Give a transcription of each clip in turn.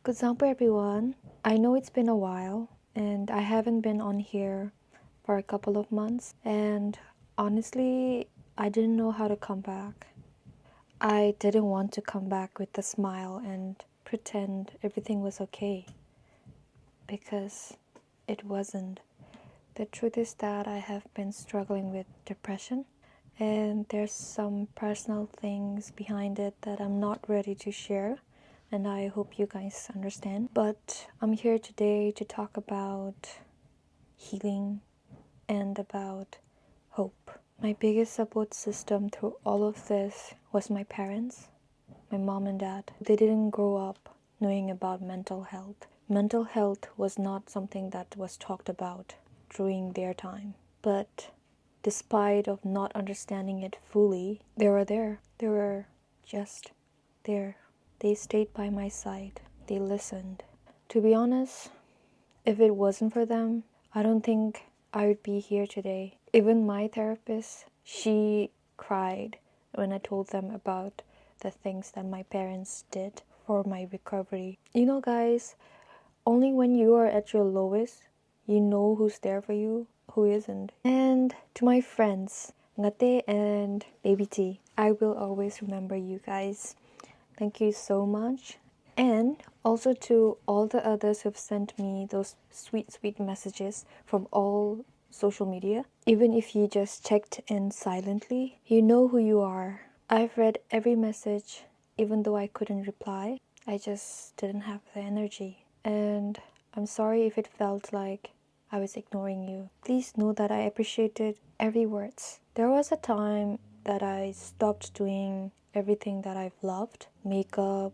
Good example, everyone. I know it's been a while, and I haven't been on here for a couple of months, and honestly, I didn't know how to come back. I didn't want to come back with a smile and pretend everything was okay, because it wasn't. The truth is that I have been struggling with depression, and there's some personal things behind it that I'm not ready to share, and I hope you guys understand. But I'm here today to talk about healing and about hope. My biggest support system through all of this was my parents, my mom and dad. They didn't grow up knowing about mental health. Mental health was not something that was talked about during their time. But despite of not understanding it fully, they were there. They were just there. They stayed by my side. They listened. To be honest, if it wasn't for them, I don't think I would be here today. Even my therapist, she cried when I told them about the things that my parents did for my recovery. You know, guys, only when you are at your lowest, you know who's there for you, who isn't. And to my friends, Ngate and Baby T, I will always remember you guys. Thank you so much. And also to all the others who've sent me those sweet, sweet messages from all social media. Even if you just checked in silently, you know who you are. I've read every message, even though I couldn't reply. I just didn't have the energy. And I'm sorry if it felt like I was ignoring you. Please know that I appreciated every words. There was a time that I stopped doing everything that I've loved. Makeup,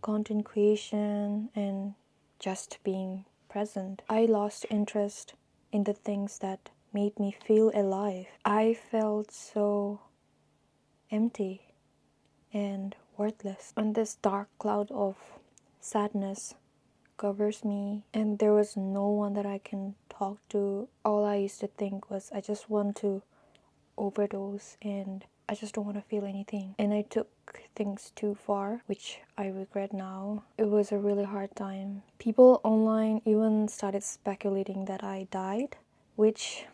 content creation, and just being present. I lost interest in the things that made me feel alive. I felt so empty and worthless. And this dark cloud of sadness covers me, and there was no one that I can talk to. All I used to think was, I just want to overdose and I just don't want to feel anything. And I took things too far, which I regret now. It was a really hard time. People online even started speculating that I died, which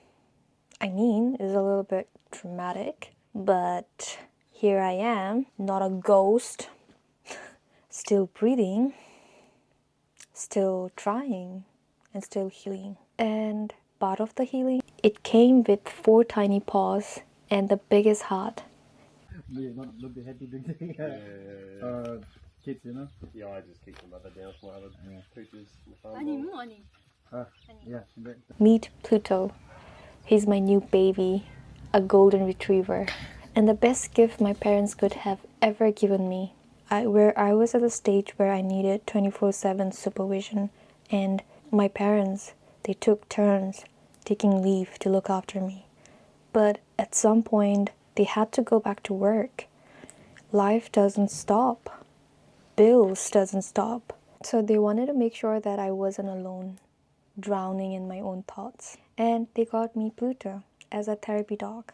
I mean is a little bit dramatic, but here I am, not a ghost, still breathing, still trying, and still healing. And part of the healing, it came with 4 tiny paws and the biggest heart. Not be happy doing thing. Kids, you know? Yeah, I just keep the mother down for my other creatures in the farm. Yeah. Meet Pluto. He's my new baby, a golden retriever, and the best gift my parents could have ever given me. Where I was at a stage where I needed 24/7 supervision, and my parents, they took turns taking leave to look after me. But at some point, they had to go back to work. Life doesn't stop. Bills doesn't stop. So they wanted to make sure that I wasn't alone, drowning in my own thoughts. And they got me Pluto as a therapy dog.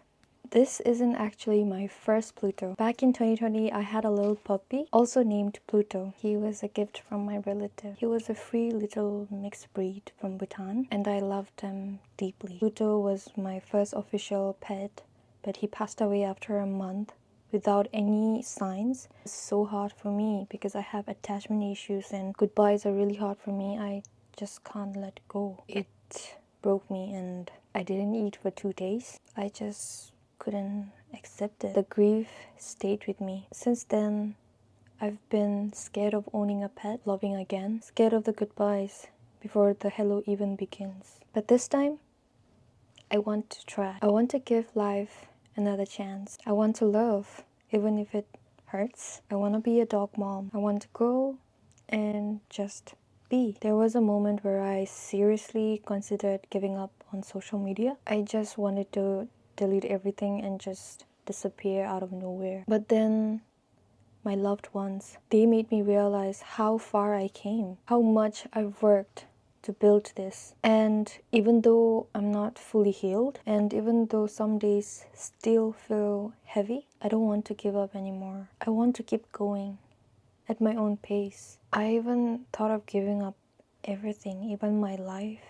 This isn't actually my first Pluto. Back in 2020, I had a little puppy, also named Pluto. He was a gift from my relative. He was a free little mixed breed from Bhutan, and I loved him deeply. Pluto was my first official pet, but he passed away after a month without any signs. It's so hard for me because I have attachment issues and goodbyes are really hard for me. I just can't let go. It broke me and I didn't eat for 2 days. I just couldn't accept it. The grief stayed with me. Since then, I've been scared of owning a pet, loving again, scared of the goodbyes before the hello even begins. But this time, I want to try. I want to give life another chance. I want to love, even if it hurts. I want to be a dog mom. I want to grow and just be. There was a moment where I seriously considered giving up on social media. I just wanted to delete everything and just disappear out of nowhere. But then my loved ones, they made me realize how far I came, how much I've worked to build this. And even though I'm not fully healed, and even though some days still feel heavy, I don't want to give up anymore. I want to keep going. at my own pace. I even thought of giving up everything, even my life.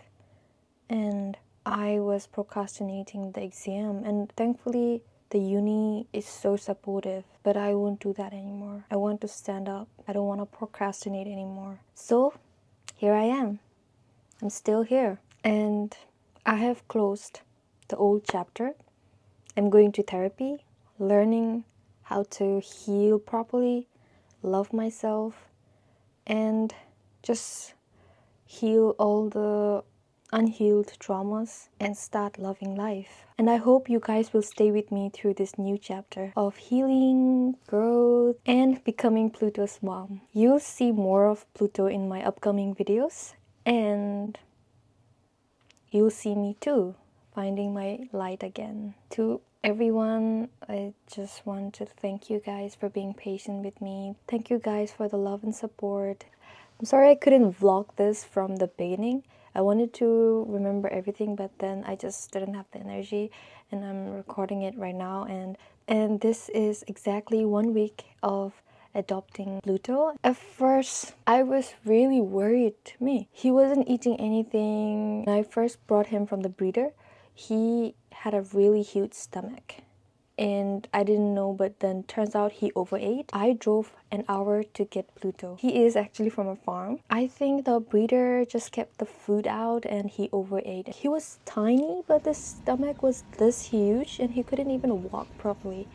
And I was procrastinating the exam, and thankfully the uni is so supportive, but I won't do that anymore. I want to stand up. I don't want to procrastinate anymore. So here I am. I'm still here, and I have closed the old chapter. I'm going to therapy, learning how to heal properly, love myself, and just heal all the unhealed traumas and start loving life. And I hope you guys will stay with me through this new chapter of healing, growth, and becoming Pluto's mom. You'll see more of Pluto in my upcoming videos, and you'll see me too, finding my light again. To everyone, I just want to thank you guys for being patient with me. Thank you guys for the love and support. I'm sorry I couldn't vlog this from the beginning. I wanted to remember everything, but then I just didn't have the energy, and I'm recording it right now. And this is exactly 1 week of adopting Pluto. At first, I was really worried. He wasn't eating anything. When I first brought him from the breeder, he had a really huge stomach, and I didn't know, but then turns out he overate. I drove an hour to get Pluto. He is actually from a farm. I think the breeder just kept the food out and he overate. He was tiny, but his stomach was this huge and he couldn't even walk properly.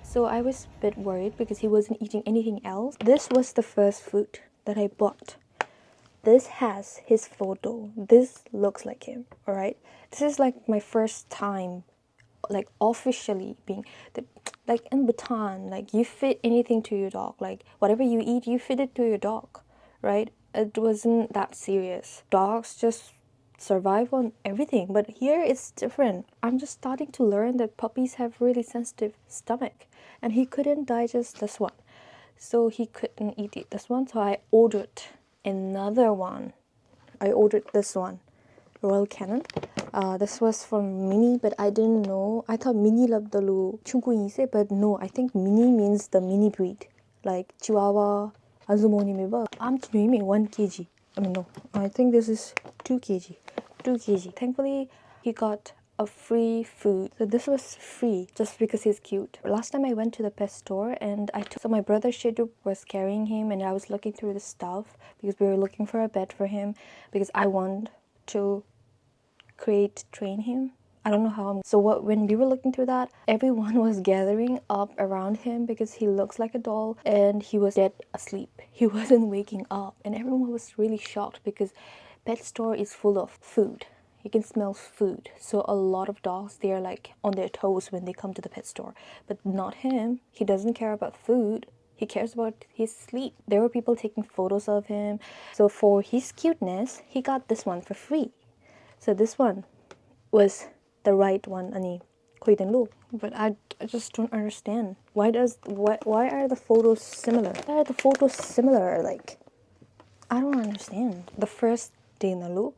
So I was a bit worried because he wasn't eating anything else. This was the first food that I bought. This has his photo. This looks like him, alright? This is like my first time like officially being like in Bhutan, like you fit anything to your dog, like whatever you eat you fit it to your dog, right? It wasn't that serious. Dogs just survive on everything, but here it's different. I'm just starting to learn that puppies have really sensitive stomach, and he couldn't digest this one, so he couldn't eat this one. So I ordered another one. I ordered this one, Royal Canin. This was from Mini, but I didn't know. I thought Mini labdalu chungkuise, but no, I think Mini means the mini breed, like Chihuahua, Azumoni meba. I'm 1 kg. I mean no, I think this is 2 kg. 2 kg. Thankfully, he got a free food. So this was free just because he's cute. Last time I went to the pet store and so my brother Sheduk was carrying him, and I was looking through the stuff because we were looking for a bed for him because I want to train him. I don't know how. So when we were looking through that, everyone was gathering up around him because he looks like a doll and he was dead asleep. He wasn't waking up, and everyone was really shocked because pet store is full of food. You can smell food. So a lot of dogs, they're like on their toes when they come to the pet store. But not him. He doesn't care about food. He cares about his sleep. There were people taking photos of him. So for his cuteness, he got this one for free. So this one was the right one, ani Koitenlu. But I just don't understand. Why are the photos similar? Why are the photos similar? Like, I don't understand. The first day in Nalu,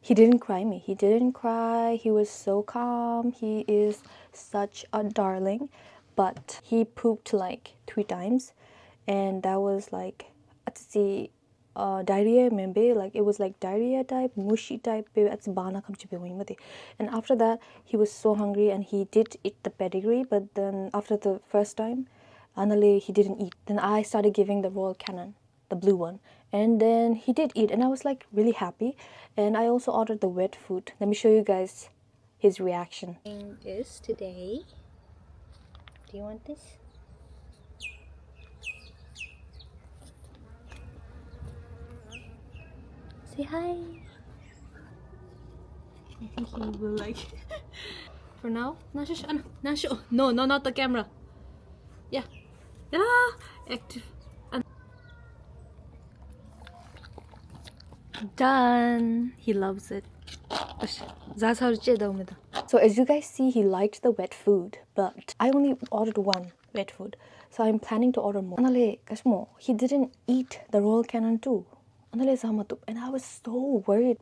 he didn't cry me. He didn't cry. He was so calm. He is such a darling. But he pooped like 3 times, and that was like, diarrhea maybe, like it was like diarrhea type, mushy type, and after that he was so hungry and he did eat the pedigree, but then after the first time Anale he didn't eat. Then I started giving the Royal Canin, the blue one, and then he did eat, and I was like really happy. And I also ordered the wet food. Let me show you guys his reaction. Is today, do you want this? Say hi. I think he will like. For now, no, not the camera. Yeah, active. Done. He loves it. So as you guys see, he liked the wet food, but I only ordered 1 wet food, so I'm planning to order more. He didn't eat the Royal Canin too. And I was so worried.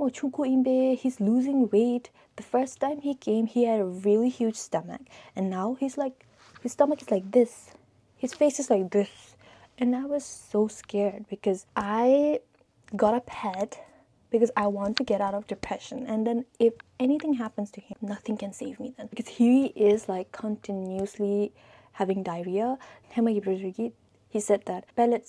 He's losing weight. The first time he came, he had a really huge stomach, and now he's like, his stomach is like this. His face is like this. And I was so scared because I got a pet because I want to get out of depression. And then if anything happens to him, nothing can save me then. Because he is like continuously having diarrhea. He said that pellet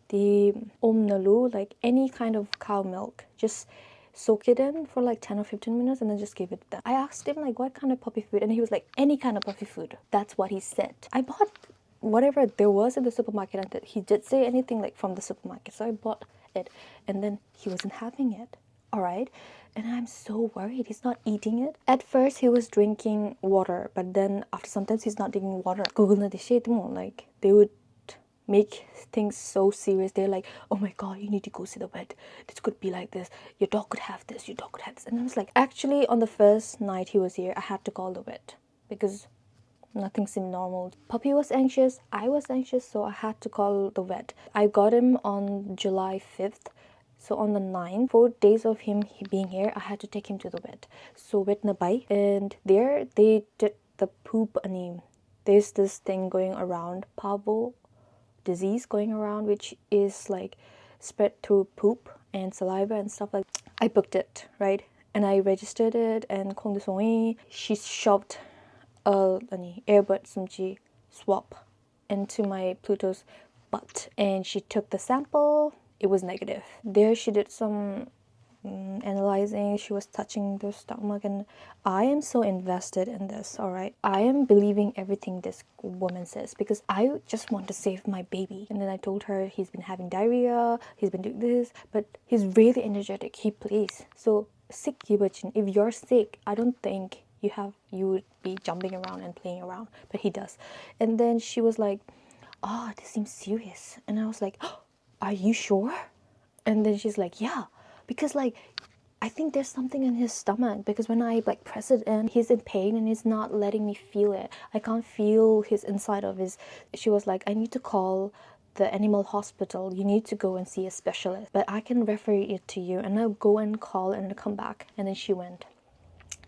the omnalu, like any kind of cow milk, just soak it in for like 10 or 15 minutes and then just give it to them. I asked him like what kind of puppy food, and he was like any kind of puppy food. That's what he said. I bought whatever there was in the supermarket, and he did say anything like from the supermarket, so I bought it, and then he wasn't having it. All right, and I'm so worried he's not eating it. At first he was drinking water, but then after sometimes he's not drinking water. Google na like they would make things so serious. They're like, oh my god, you need to go see the vet, this could be like this, your dog could have this, your dog could have this. And I was like, actually on the first night he was here, I had to call the vet because nothing seemed normal. Puppy was anxious, I was anxious, so I had to call the vet. I got him on July 5th. So on the 9th, 4 days of him being here, I had to take him to the vet. So vet na bay, and there they did the poop ani. There's this thing going around, parvo disease going around, which is like spread through poop and saliva and stuff like that. I booked it, right? And I registered it, and she shoved a earbud sumji swap into my Pluto's butt, and she took the sample. It was negative. There she did some analyzing, she was touching the stomach, and I am so invested in this. All right, I am believing everything this woman says because I just want to save my baby. And then I told her he's been having diarrhea, he's been doing this, but he's really energetic, he plays. So sick gibachin, if you're sick, I don't think you would be jumping around and playing around, but he does. And then she was like, oh, this seems serious. And I was like, oh, are you sure? And then she's like, yeah, because like I think there's something in his stomach, because when I like press it in, he's in pain and he's not letting me feel it. I can't feel his inside of his. She was like, I need to call the animal hospital, you need to go and see a specialist, but I can refer it to you. And I'll go and call and come back. And then she went.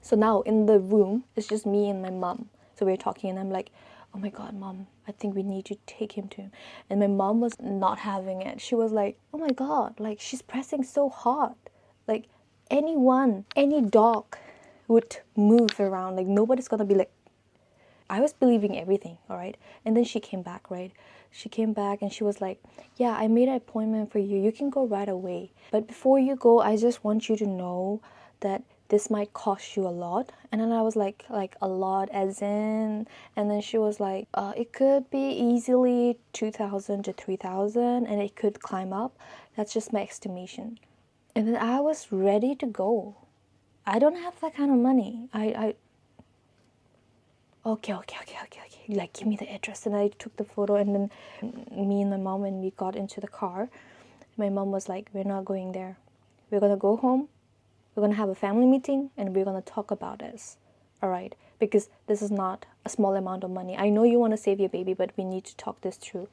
So now in the room it's just me and my mom. So we're talking and I'm like, oh my god, mom, I think we need to take him to him. And my mom was not having it. She was like, oh my god, like she's pressing so hard. Like any dog would move around. Like nobody's gonna be like. I was believing everything, all right? And then she came back, right? She came back and she was like, yeah, I made an appointment for you. You can go right away. But before you go, I just want you to know that this might cost you a lot. And then I was like a lot as in, and then she was like, it could be easily 2,000 to 3,000 and it could climb up. That's just my estimation. And then I was ready to go. I don't have that kind of money. Okay, like give me the address. And I took the photo, and then me and my mom, when we got into the car, my mom was like, we're not going there, we're gonna go home, we're gonna have a family meeting, and we're gonna talk about this, all right? Because this is not a small amount of money. I know you want to save your baby, but we need to talk this through.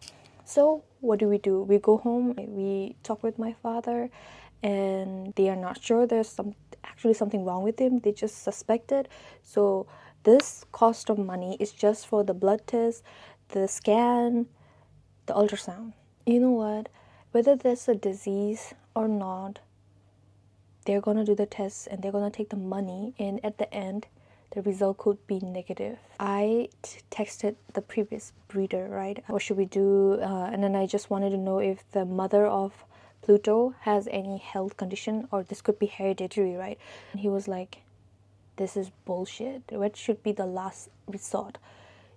So what do? We go home, we talk with my father, and they are not sure there's actually something wrong with him. They just suspect it. So this cost of money is just for the blood test, the scan, the ultrasound. You know what? Whether there's a disease or not, they're gonna do the tests and they're gonna take the money, and at the end the result could be negative. I texted the previous breeder, right? What should we do? And then I just wanted to know if the mother of Pluto has any health condition, or this could be hereditary, right? And he was like, this is bullshit. Vet should be the last resort.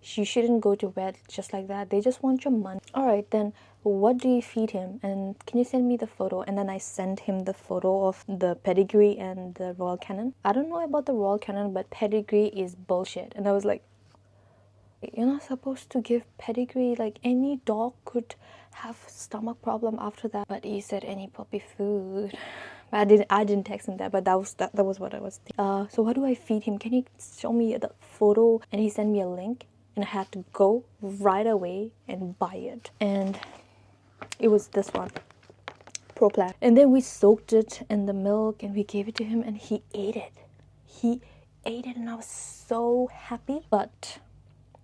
You shouldn't go to vet just like that. They just want your money. All right, then what do you feed him? And can you send me the photo? And then I sent him the photo of the pedigree and the Royal Canin. I don't know about the Royal Canin, but pedigree is bullshit. And I was like, you're not supposed to give pedigree. Like any dog could have stomach problem after that. But he said any puppy food. I didn't text him that, but that was what I was thinking. So what do I feed him? Can you show me the photo? And he sent me a link, and I had to go right away and buy it. And it was this one, Pro Plan. And then we soaked it in the milk and we gave it to him, and he ate it. He ate it, and I was so happy. But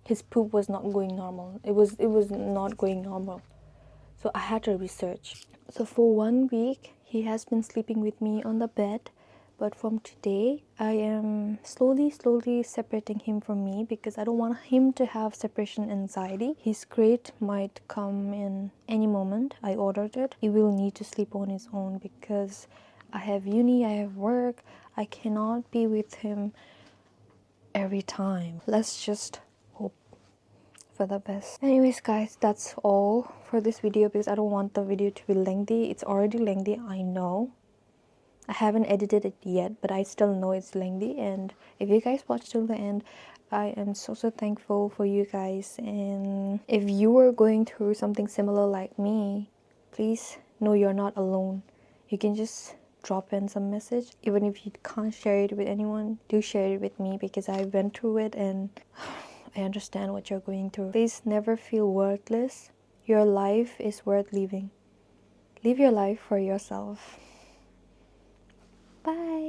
his poop was not going normal. It was not going normal. So I had to research. So for 1 week, he has been sleeping with me on the bed. But from today, I am slowly separating him from me because I don't want him to have separation anxiety. His crate might come in any moment. I ordered it. He will need to sleep on his own because I have uni, I have work. I cannot be with him every time. Let's just hope for the best. Anyways guys, that's all for this video because I don't want the video to be lengthy. It's already lengthy, I know. I haven't edited it yet, but I still know it's lengthy. And if you guys watch till the end, I am so thankful for you guys. And if you are going through something similar like me, please know you're not alone. You can just drop in some message. Even if you can't share it with anyone, do share it with me because I went through it and I understand what you're going through. Please never feel worthless. Your life is worth living. Live your life for yourself. Bye.